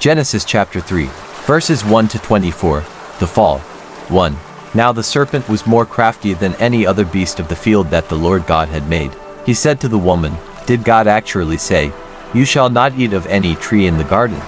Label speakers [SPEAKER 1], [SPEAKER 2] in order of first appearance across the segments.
[SPEAKER 1] Genesis chapter 3, verses 1 to 24, the fall. 1. Now the serpent was more crafty than any other beast of the field that the Lord God had made. He said to the woman, "Did God actually say, 'You shall not eat of any tree in the garden'?"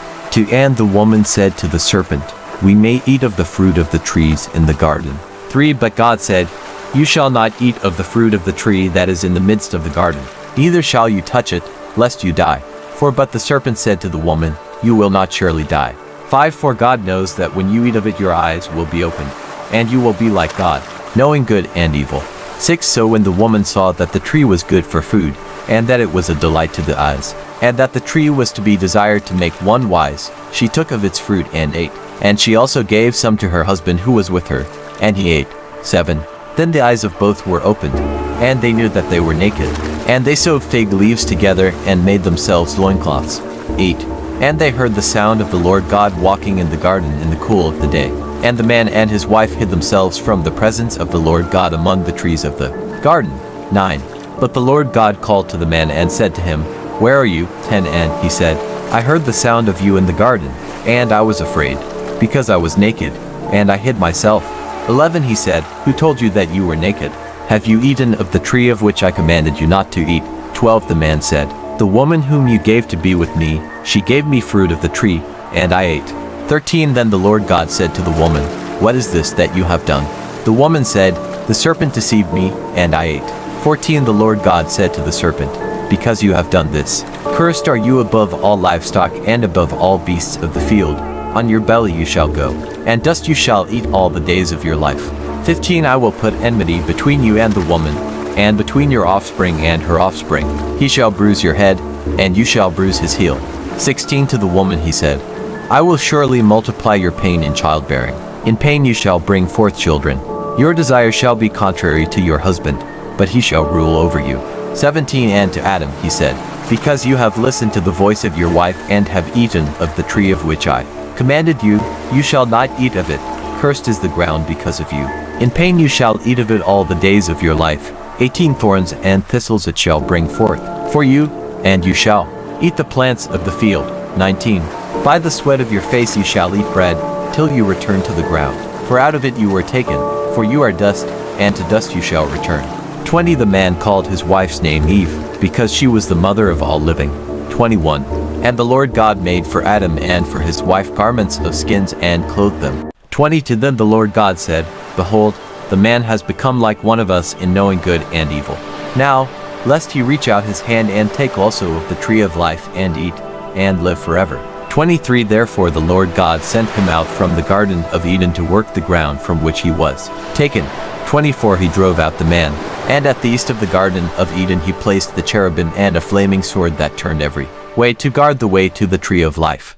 [SPEAKER 1] And the woman said to the serpent, "We may eat of the fruit of the trees in the garden." 3. But God said, "You shall not eat of the fruit of the tree that is in the midst of the garden, neither shall you touch it, lest you die." 4. But the serpent said to the woman, "You will not surely die." 5. For God knows that when you eat of it your eyes will be opened, and you will be like God, knowing good and evil. 6. So when the woman saw that the tree was good for food, and that it was a delight to the eyes, and that the tree was to be desired to make one wise, she took of its fruit and ate. And she also gave some to her husband who was with her, and he ate. 7. Then the eyes of both were opened, and they knew that they were naked. And they sewed fig leaves together and made themselves loincloths. 8. And they heard the sound of the Lord God walking in the garden in the cool of the day. And the man and his wife hid themselves from the presence of the Lord God among the trees of the garden. 9. But the Lord God called to the man and said to him, "Where are you?" 10. And he said, "I heard the sound of you in the garden, and I was afraid, because I was naked, and I hid myself." 11. He said, "Who told you that you were naked? Have you eaten of the tree of which I commanded you not to eat?" 12. The man said, "The woman whom you gave to be with me, she gave me fruit of the tree, and I ate." 13. Then the Lord God said to the woman, "What is this that you have done?" The woman said, "The serpent deceived me, and I ate." 14. The Lord God said to the serpent, "Because you have done this, cursed are you above all livestock and above all beasts of the field. On your belly you shall go, and dust you shall eat all the days of your life." 15. I will put enmity between you and the woman, and between your offspring and her offspring. He shall bruise your head, and you shall bruise his heel. 16. To the woman he said, "I will surely multiply your pain in childbearing. In pain you shall bring forth children. Your desire shall be contrary to your husband, but he shall rule over you." 17. And to Adam he said, "Because you have listened to the voice of your wife and have eaten of the tree of which I commanded you, you shall not eat of it. Cursed is the ground because of you. In pain you shall eat of it all the days of your life. 18. Thorns and thistles it shall bring forth for you, and you shall eat the plants of the field. 19. By the sweat of your face you shall eat bread, till you return to the ground. For out of it you were taken, for you are dust, and to dust you shall return." 20. The man called his wife's name Eve, because she was the mother of all living. 21. And the Lord God made for Adam and for his wife garments of skins and clothed them. 22. Then the Lord God said, "Behold, the man has become like one of us in knowing good and evil. Now, lest he reach out his hand and take also of the tree of life and eat, and live forever." 23. Therefore the Lord God sent him out from the Garden of Eden to work the ground from which he was taken. 24. He drove out the man, and at the east of the Garden of Eden he placed the cherubim and a flaming sword that turned every way to guard the way to the tree of life.